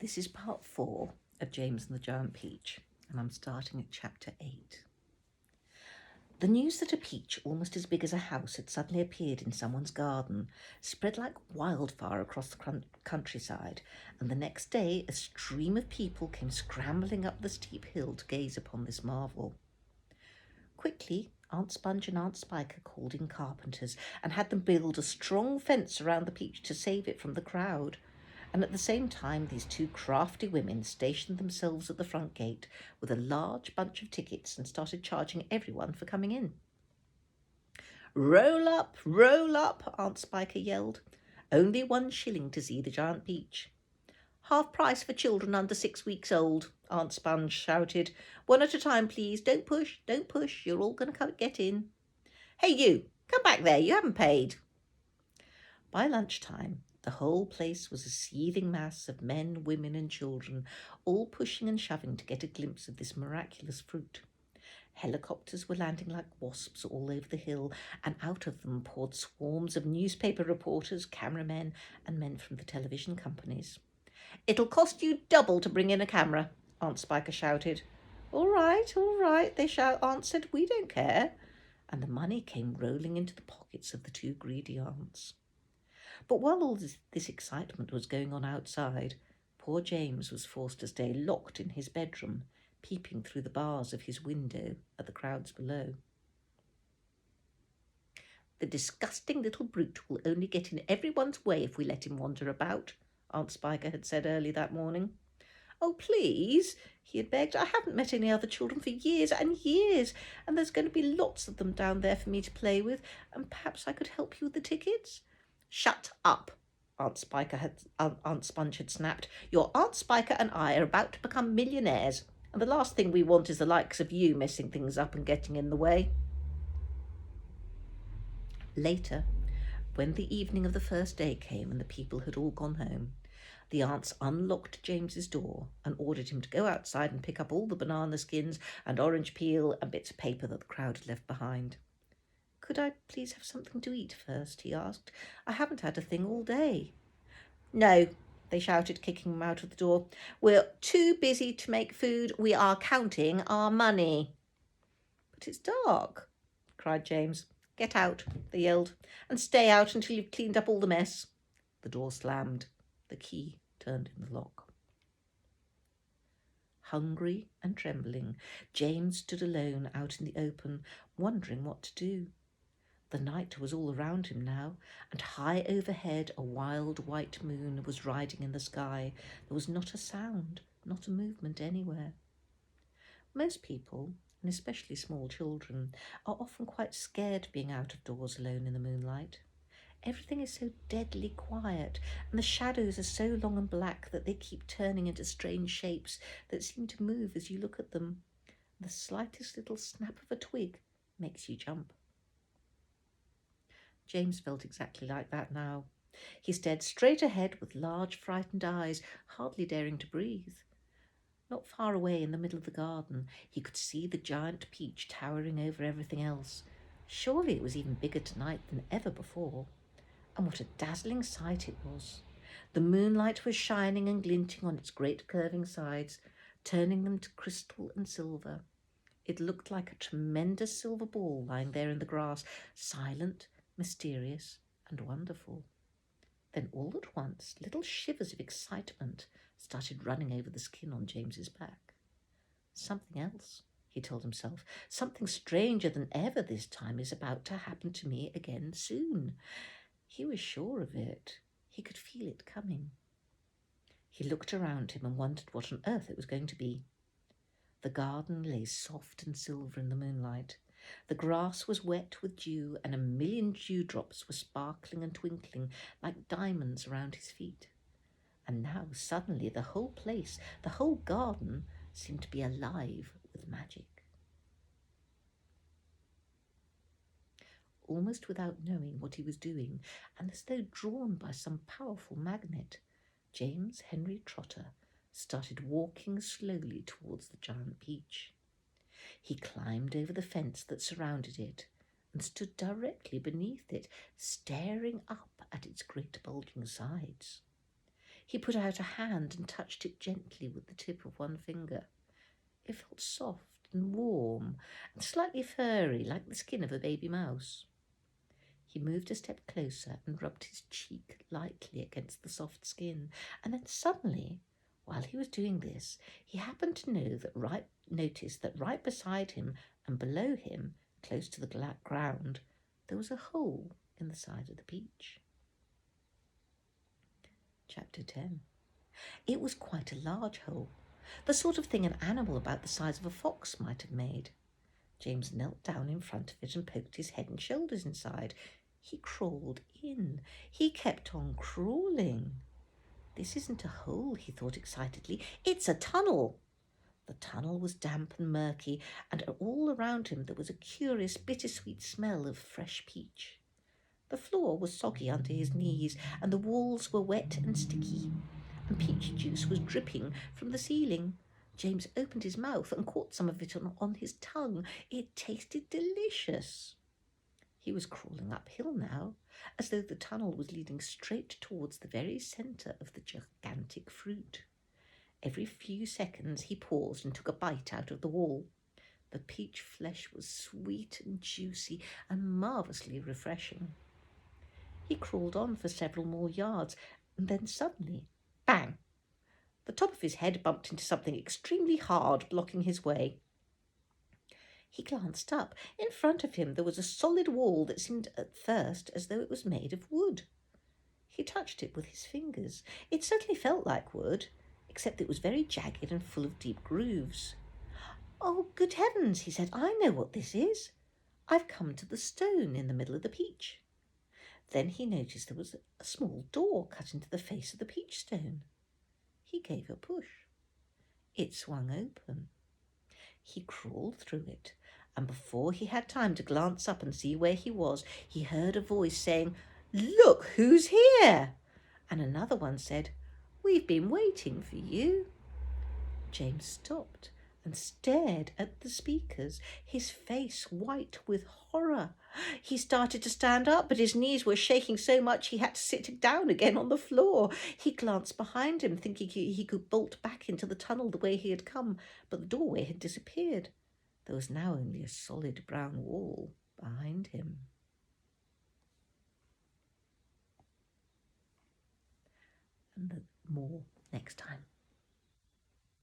This is part 4 of James and the Giant Peach, and I'm starting at chapter 8. The news that a peach almost as big as a house had suddenly appeared in someone's garden spread like wildfire across the countryside, and the next day a stream of people came scrambling up the steep hill to gaze upon this marvel. Quickly, Aunt Sponge and Aunt Spiker called in carpenters and had them build a strong fence around the peach to save it from the crowd. And at the same time, these two crafty women stationed themselves at the front gate with a large bunch of tickets and started charging everyone for coming in. Roll up, Aunt Spiker yelled. Only 1 shilling to see the giant peach. Half price for children under 6 weeks old, Aunt Sponge shouted. 1 at a time, please. Don't push. You're all going to get in. Hey, you, come back there. You haven't paid. By lunchtime, the whole place was a seething mass of men, women and children, all pushing and shoving to get a glimpse of this miraculous fruit. Helicopters were landing like wasps all over the hill, and out of them poured swarms of newspaper reporters, cameramen and men from the television companies. It'll cost you double to bring in a camera, Aunt Spiker shouted. All right, they answered. We don't care. And the money came rolling into the pockets of the 2 greedy aunts. But while all this excitement was going on outside, poor James was forced to stay locked in his bedroom, peeping through the bars of his window at the crowds below. The disgusting little brute will only get in everyone's way if we let him wander about, Aunt Spiker had said early that morning. Oh, please, he had begged. I haven't met any other children for years and years, and there's going to be lots of them down there for me to play with, and perhaps I could help you with the tickets. Shut up, Aunt Sponge had snapped. Your Aunt Spiker and I are about to become millionaires, and the last thing we want is the likes of you messing things up and getting in the way. Later, when the evening of the first day came and the people had all gone home, the aunts unlocked James's door and ordered him to go outside and pick up all the banana skins and orange peel and bits of paper that the crowd had left behind. Could I please have something to eat first? He asked. I haven't had a thing all day. No, they shouted, kicking him out of the door. We're too busy to make food. We are counting our money. But it's dark, cried James. Get out, they yelled, and stay out until you've cleaned up all the mess. The door slammed. The key turned in the lock. Hungry and trembling, James stood alone out in the open, wondering what to do. The night was all around him now, and high overhead a wild white moon was riding in the sky. There was not a sound, not a movement anywhere. Most people, and especially small children, are often quite scared being out of doors alone in the moonlight. Everything is so deadly quiet, and the shadows are so long and black that they keep turning into strange shapes that seem to move as you look at them. The slightest little snap of a twig makes you jump. James felt exactly like that now. He stared straight ahead with large, frightened eyes, hardly daring to breathe. Not far away in the middle of the garden, he could see the giant peach towering over everything else. Surely it was even bigger tonight than ever before. And what a dazzling sight it was. The moonlight was shining and glinting on its great curving sides, turning them to crystal and silver. It looked like a tremendous silver ball lying there in the grass, silent, mysterious and wonderful. Then all at once, little shivers of excitement started running over the skin on James's back. Something else, he told himself, something stranger than ever this time is about to happen to me again soon. He was sure of it. He could feel it coming. He looked around him and wondered what on earth it was going to be. The garden lay soft and silver in the moonlight. The grass was wet with dew, and 1,000,000 dewdrops were sparkling and twinkling like diamonds around his feet. And now suddenly the whole place, the whole garden, seemed to be alive with magic. Almost without knowing what he was doing, and as though drawn by some powerful magnet, James Henry Trotter started walking slowly towards the giant peach. He climbed over the fence that surrounded it and stood directly beneath it, staring up at its great bulging sides. He put out a hand and touched it gently with the tip of one finger. It felt soft and warm and slightly furry, like the skin of a baby mouse. He moved a step closer and rubbed his cheek lightly against the soft skin, and then suddenly, while he was doing this, he happened to notice that right beside him and below him, close to the ground, there was a hole in the side of the peach. Chapter 10. It was quite a large hole, the sort of thing an animal about the size of a fox might have made. James knelt down in front of it and poked his head and shoulders inside. He crawled in. He kept on crawling. This isn't a hole, he thought excitedly. It's a tunnel. The tunnel was damp and murky, and all around him there was a curious bittersweet smell of fresh peach. The floor was soggy under his knees, and the walls were wet and sticky, and peach juice was dripping from the ceiling. James opened his mouth and caught some of it on his tongue. It tasted delicious. He was crawling uphill now, as though the tunnel was leading straight towards the very centre of the gigantic fruit. Every few seconds he paused and took a bite out of the wall. The peach flesh was sweet and juicy and marvellously refreshing. He crawled on for several more yards, and then suddenly, bang! The top of his head bumped into something extremely hard, blocking his way. He glanced up. In front of him there was a solid wall that seemed at first as though it was made of wood. He touched it with his fingers. It certainly felt like wood, except it was very jagged and full of deep grooves. "Oh, good heavens," he said, "I know what this is. I've come to the stone in the middle of the peach." Then he noticed there was a small door cut into the face of the peach stone. He gave a push. It swung open. He crawled through it, and before he had time to glance up and see where he was, he heard a voice saying, "Look who's here!" And another one said, "We've been waiting for you." James stopped and stared at the speakers, his face white with horror. He started to stand up, but his knees were shaking so much he had to sit down again on the floor. He glanced behind him, thinking he could bolt back into the tunnel the way he had come, but the doorway had disappeared. There was now only a solid brown wall behind him. And more next time.